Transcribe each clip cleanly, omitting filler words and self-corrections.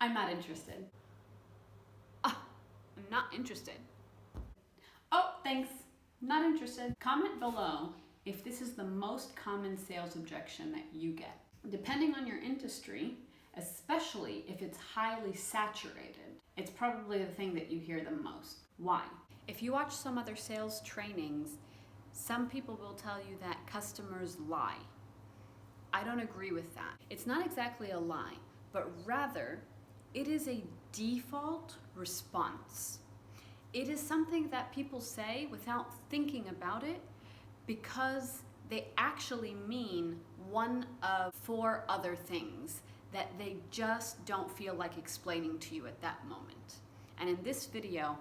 I'm not interested. I'm not interested. Oh, thanks. Not interested. Comment below if this is the most common sales objection that you get. Depending on your industry, especially if it's highly saturated, it's probably the thing that you hear the most. Why? If you watch some other sales trainings, some people will tell you that customers lie. I don't agree with that. It's not exactly a lie, but rather it is a default response. It is something that people say without thinking about it because they actually mean one of 4 other things that they just don't feel like explaining to you at that moment. And in this video,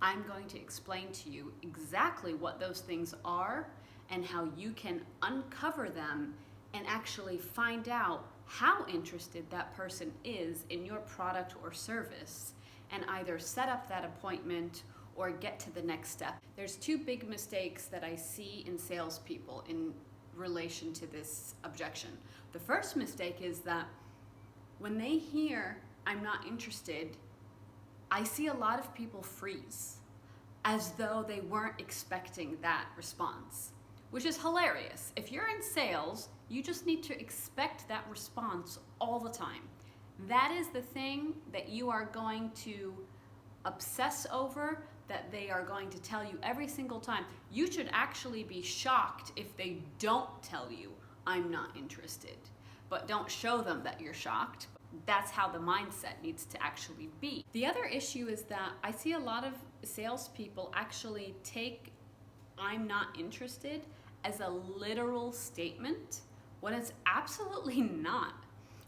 I'm going to explain to you exactly what those things are and how you can uncover them and actually find out how interested that person is in your product or service and either set up that appointment or get to the next step. There's 2 big mistakes that I see in salespeople in relation to this objection. The first mistake is that when they hear, "I'm not interested," I see a lot of people freeze as though they weren't expecting that response, which is hilarious. If you're in sales, you just need to expect that response all the time. That is the thing that you are going to obsess over, that they are going to tell you every single time. You should actually be shocked if they don't tell you, "I'm not interested," but don't show them that you're shocked. That's how the mindset needs to actually be. The other issue is that I see a lot of salespeople actually take "I'm not interested" as a literal statement when it's absolutely not.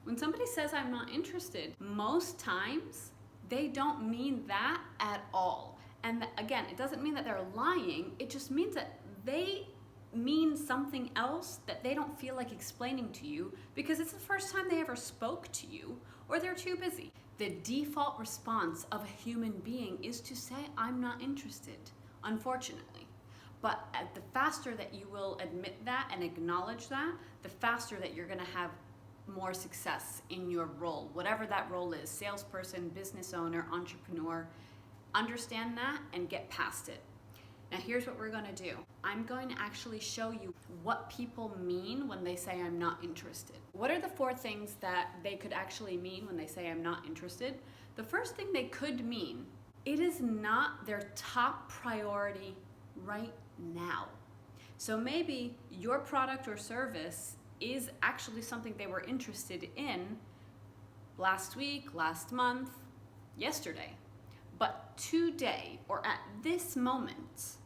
When somebody says "I'm not interested," most times they don't mean that at all. And again, it doesn't mean that they're lying, it just means that they mean something else that they don't feel like explaining to you because it's the first time they ever spoke to you or they're too busy. The default response of a human being is to say "I'm not interested," unfortunately. But the faster that you will admit that and acknowledge that, the faster that you're gonna have more success in your role, whatever that role is, salesperson, business owner, entrepreneur. Understand that and get past it. Now here's what we're gonna do. I'm going to actually show you what people mean when they say "I'm not interested." What are the 4 things that they could actually mean when they say "I'm not interested"? The first thing they could mean, it is not their top priority right now. So maybe your product or service is actually something they were interested in last week, last month, yesterday. But today, or at this moment,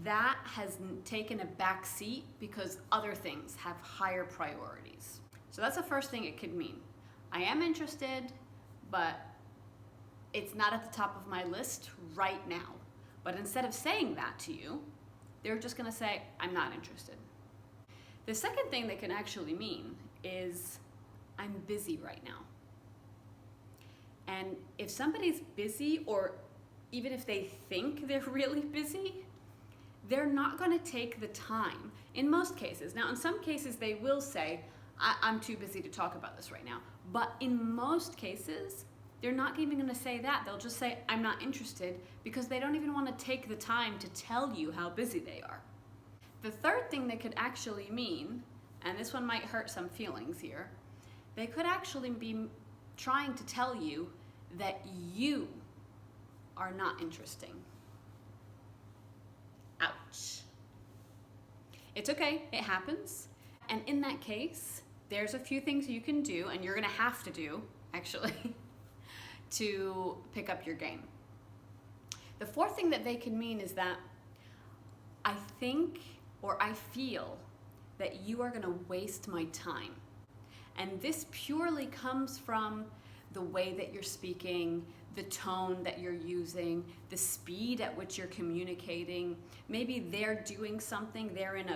that has taken a back seat because other things have higher priorities. So that's the first thing it could mean. I am interested, but it's not at the top of my list right now. But instead of saying that to you, they're just gonna say "I'm not interested." The second thing they can actually mean is "I'm busy right now." And if somebody's busy, or even if they think they're really busy, they're not gonna take the time in most cases. Now, in some cases, they will say, I'm too busy to talk about this right now. But in most cases, they're not even gonna say that. They'll just say, "I'm not interested," because they don't even wanna take the time to tell you how busy they are. The third thing they could actually mean, and this one might hurt some feelings here, they could actually be trying to tell you that you are not interesting. Ouch. It's okay, it happens. And in that case, there's a few things you can do, and you're gonna have to do, actually, to pick up your game. The 4th thing that they can mean is that I think or I feel that you are gonna waste my time. And this purely comes from the way that you're speaking, the tone that you're using, the speed at which you're communicating. Maybe they're doing something, they're in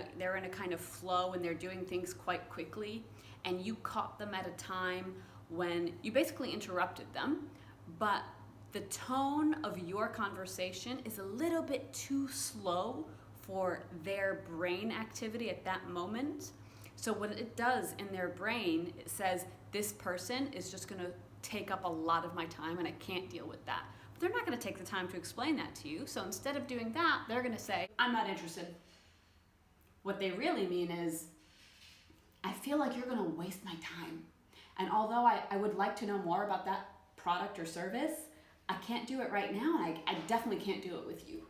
a kind of flow and they're doing things quite quickly, and you caught them at a time when you basically interrupted them, but the tone of your conversation is a little bit too slow for their brain activity at that moment. So what it does in their brain, it says, this person is just gonna take up a lot of my time and I can't deal with that. But they're not going to take the time to explain that to you. So instead of doing that, they're going to say, I'm not interested. What they really mean is, I feel like you're going to waste my time. And although I would like to know more about that product or service, I can't do it right now, and I definitely can't do it with you.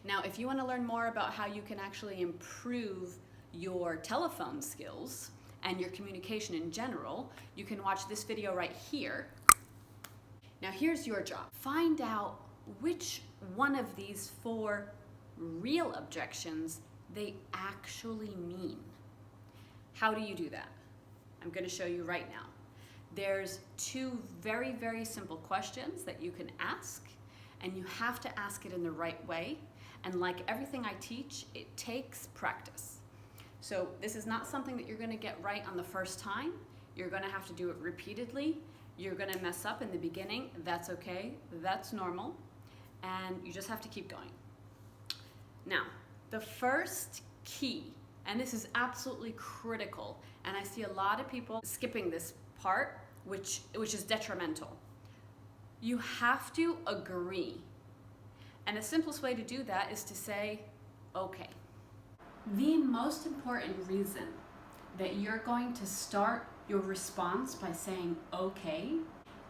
now, if you want to learn more about how you can actually improve your telephone skills and your communication in general, you can watch this video right here. Now, here's your job. Find out which one of these 4 real objections they actually mean. How do you do that? I'm going to show you right now. There's 2 very, very simple questions that you can ask, and you have to ask it in the right way. And like everything I teach, it takes practice. So this is not something that you're going to get right on the first time. You're going to have to do it repeatedly. You're going to mess up in the beginning. That's okay. That's normal. And you just have to keep going. Now, the first key, and this is absolutely critical, and I see a lot of people skipping this part, which is detrimental. You have to agree. And the simplest way to do that is to say, okay. The most important reason that you're going to start your response by saying okay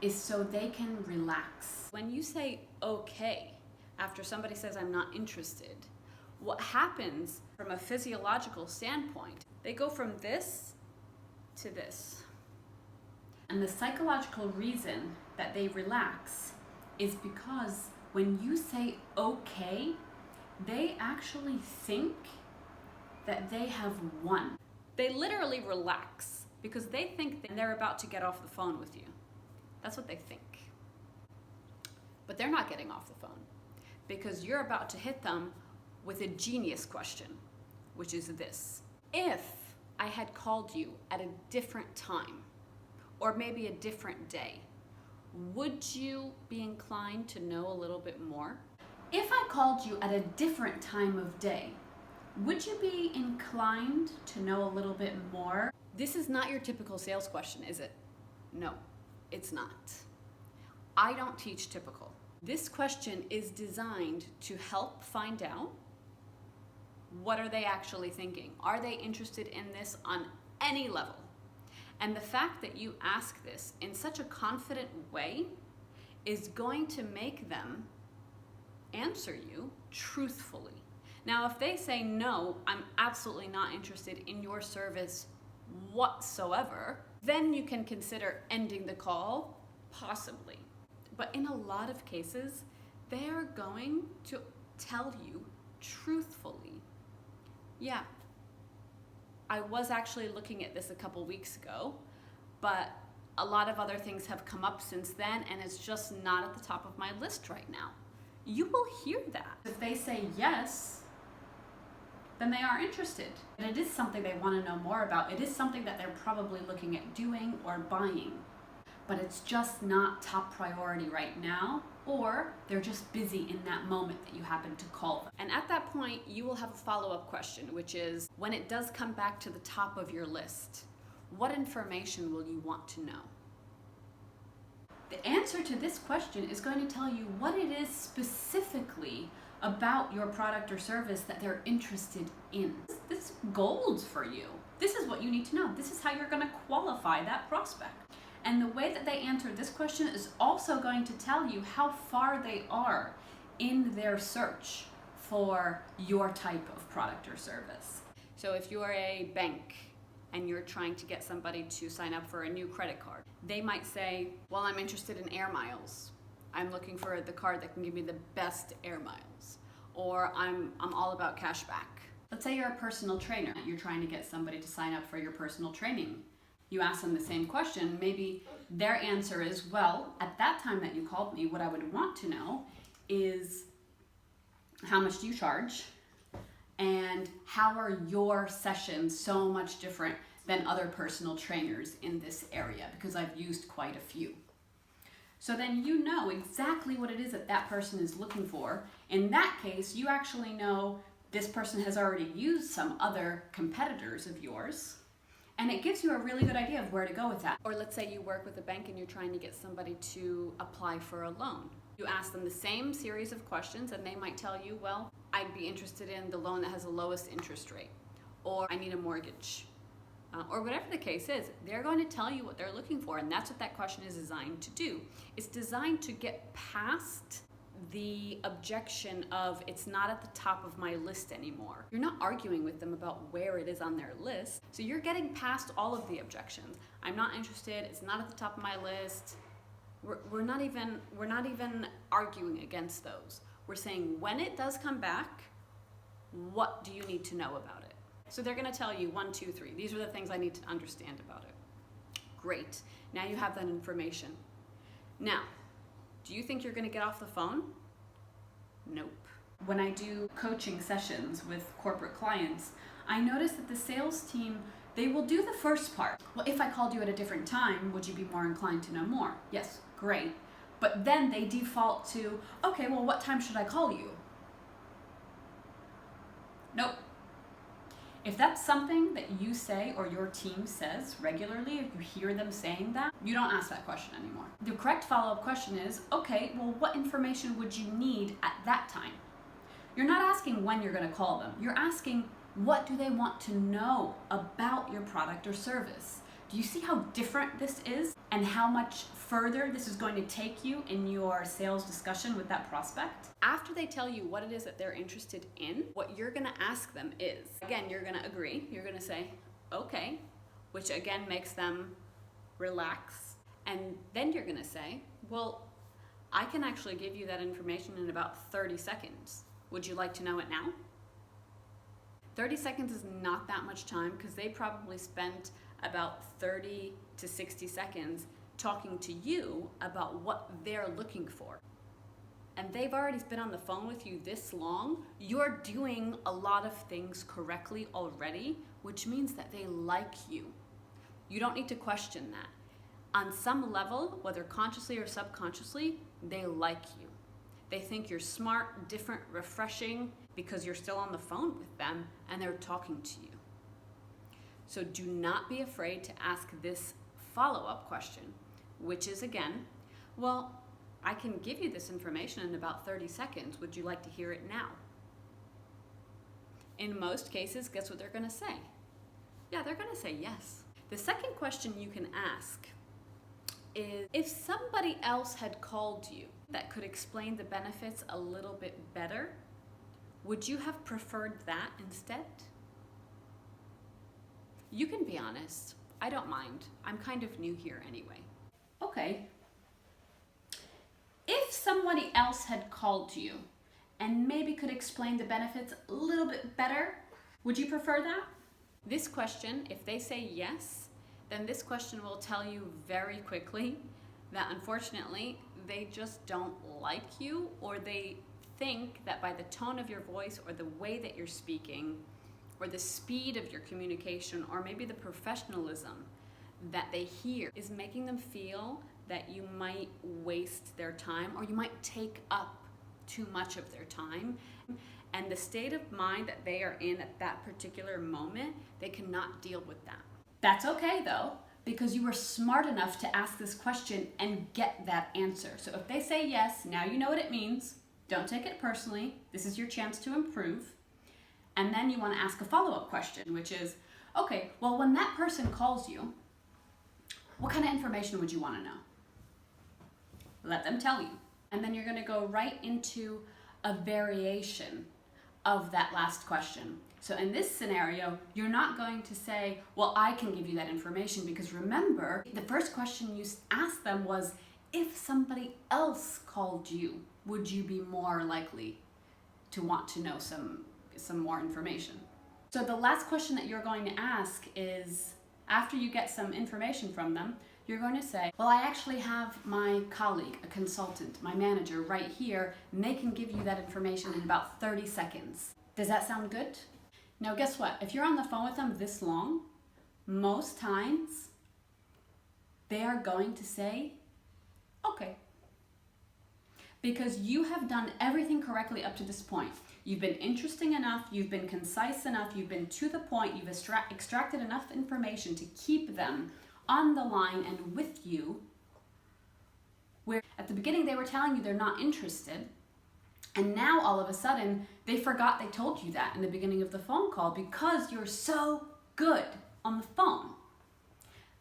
is so they can relax. When you say okay after somebody says I'm not interested, what happens from a physiological standpoint, they go from this to this. And the psychological reason that they relax is because when you say okay, they actually think that they have won. They literally relax because they think that they're about to get off the phone with you. That's what they think. But they're not getting off the phone because you're about to hit them with a genius question, which is this. If I had called you at a different time, or maybe a different day, would you be inclined to know a little bit more? If I called you at a different time of day, would you be inclined to know a little bit more? This is not your typical sales question, is it? No, it's not. I don't teach typical. This question is designed to help find out what are they actually thinking. Are they interested in this on any level? And the fact that you ask this in such a confident way is going to make them answer you truthfully. Now, if they say, no, I'm absolutely not interested in your service whatsoever, then you can consider ending the call, possibly. But in a lot of cases, they're going to tell you truthfully, yeah, I was actually looking at this a couple weeks ago, but a lot of other things have come up since then, and it's just not at the top of my list right now. You will hear that. If they say yes, then they are interested. And it is something they want to know more about. It is something that they're probably looking at doing or buying. But it's just not top priority right now, or they're just busy in that moment that you happen to call them. And at that point, you will have a follow-up question, which is, when it does come back to the top of your list, what information will you want to know? The answer to this question is going to tell you what it is specifically about your product or service that they're interested in. This is gold for you. This is what you need to know. This is how you're going to qualify that prospect. And the way that they answer this question is also going to tell you how far they are in their search for your type of product or service. So if you're a bank and you're trying to get somebody to sign up for a new credit card, they might say, well, I'm interested in air miles. I'm looking for the card that can give me the best air miles. Or I'm all about cash back. Let's say you're a personal trainer. You're trying to get somebody to sign up for your personal training. You ask them the same question. Maybe their answer is, well, at that time that you called me, what I would want to know is how much do you charge? And how are your sessions so much different than other personal trainers in this area? Because I've used quite a few. So then you know exactly what it is that that person is looking for. In that case, you actually know this person has already used some other competitors of yours, And it gives you a really good idea of where to go with that. Or let's say you work with a bank and you're trying to get somebody to apply for a loan. You ask them the same series of questions and they might tell you, well, I'd be interested in the loan that has the lowest interest rate, or I need a mortgage, or whatever the case is. They're going to tell you what they're looking for, and that's what that question is designed to do. It's designed to get past the objection of it's not at the top of my list anymore. You're not arguing with them about where it is on their list, so you're getting past all of the objections. I'm not interested, it's not at the top of my list. We're not even arguing against those. We're saying when it does come back, what do you need to know about it? So they're going to tell you 1, 2, 3. These are the things I need to understand about it. Great. Now you have that information. Now, do you think you're going to get off the phone? Nope. When I do coaching sessions with corporate clients, I notice that the sales team, they will do the first part. Well, if I called you at a different time, would you be more inclined to know more? Yes, great. But then they default to, okay, well, what time should I call you? Nope. If that's something that you say or your team says regularly, if you hear them saying that, you don't ask that question anymore. The correct follow-up question is, okay, well, what information would you need at that time? You're not asking when you're going to call them. You're asking, what do they want to know about your product or service? Do you see how different this is and how much further this is going to take you in your sales discussion with that prospect? After they tell you what it is that they're interested in, what you're going to ask them is, again, you're going to agree. You're going to say, okay, which again makes them relax. And then you're going to say, well, I can actually give you that information in about 30 seconds. Would you like to know it now? 30 seconds is not that much time because they probably spent about 30 to 60 seconds talking to you about what they're looking for. And they've already been on the phone with you this long. You're doing a lot of things correctly already, which means that they like you. You don't need to question that. On some level, whether consciously or subconsciously, they like you. They think you're smart, different, refreshing because you're still on the phone with them and they're talking to you. So do not be afraid to ask this follow-up question, which is again, well, I can give you this information in about 30 seconds. Would you like to hear it now? In most cases, guess what they're going to say? Yeah, they're going to say yes. The second question you can ask is, if somebody else had called you that could explain the benefits a little bit better, would you have preferred that instead? You can be honest. I don't mind. I'm kind of new here anyway. Okay. If somebody else had called you and maybe could explain the benefits a little bit better, would you prefer that? This question, if they say yes, then this question will tell you very quickly that unfortunately they just don't like you, or they think that by the tone of your voice or the way that you're speaking or the speed of your communication or maybe the professionalism that they hear is making them feel that you might waste their time or you might take up too much of their time. And the state of mind that they are in at that particular moment, they cannot deal with that. That's okay though, because you were smart enough to ask this question and get that answer. So if they say yes, now you know what it means. Don't take it personally. This is your chance to improve. And then you want to ask a follow-up question, which is, okay, well, when that person calls you, what kind of information would you want to know? Let them tell you. And then you're going to go right into a variation of that last question. So in this scenario, you're not going to say, well, I can give you that information, because remember, the first question you asked them was, if somebody else called you, would you be more likely to want to know some more information? So the last question that you're going to ask is, after you get some information from them, you're going to say, well, I actually have my colleague, a consultant, my manager right here, and they can give you that information in about 30 seconds. Does that sound good? Now, guess what? If you're on the phone with them this long, most times they are going to say, okay. because you have done everything correctly up to this point. You've been interesting enough, you've been concise enough, you've been to the point, you've extracted enough information to keep them on the line and with you, where at the beginning they were telling you they're not interested, and now all of a sudden they forgot they told you that in the beginning of the phone call because you're so good on the phone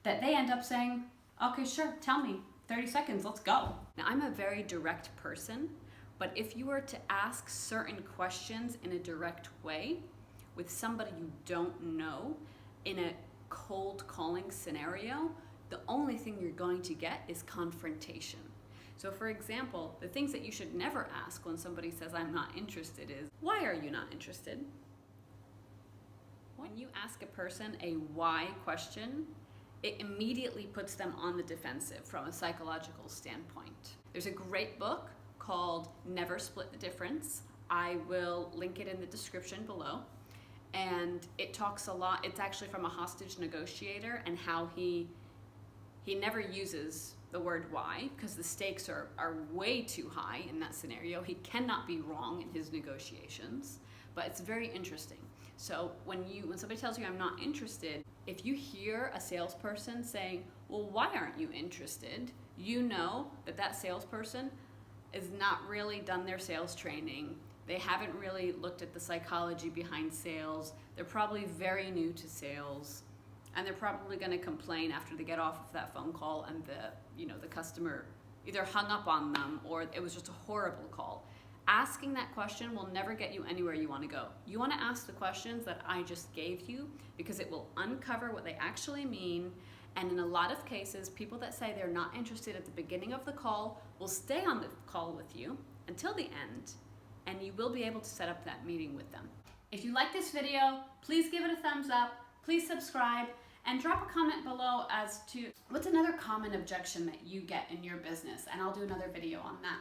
that they end up saying, okay, sure, tell me, 30 seconds, let's go. Now, I'm a very direct person, but if you were to ask certain questions in a direct way with somebody you don't know in a cold calling scenario, the only thing you're going to get is confrontation. So for example, the things that you should never ask when somebody says, I'm not interested is, why are you not interested? When you ask a person a why question, it immediately puts them on the defensive from a psychological standpoint. There's a great book called Never Split the Difference. I will link it in the description below. And it talks a lot, it's actually from a hostage negotiator and how he never uses the word why because the stakes are way too high in that scenario. He cannot be wrong in his negotiations, but it's very interesting. So when somebody tells you I'm not interested, if you hear a salesperson saying, well, why aren't you interested? You know that salesperson has not really done their sales training. They haven't really looked at the psychology behind sales. They're probably very new to sales. And they're probably going to complain after they get off of that phone call and the customer either hung up on them or it was just a horrible call. Asking that question will never get you anywhere you want to go. You want to ask the questions that I just gave you because it will uncover what they actually mean. And in a lot of cases, people that say they're not interested at the beginning of the call will stay on the call with you until the end, and you will be able to set up that meeting with them. If you like this video, please give it a thumbs up, please subscribe, and drop a comment below as to what's another common objection that you get in your business, and I'll do another video on that.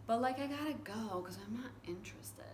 But I gotta go because I'm not interested.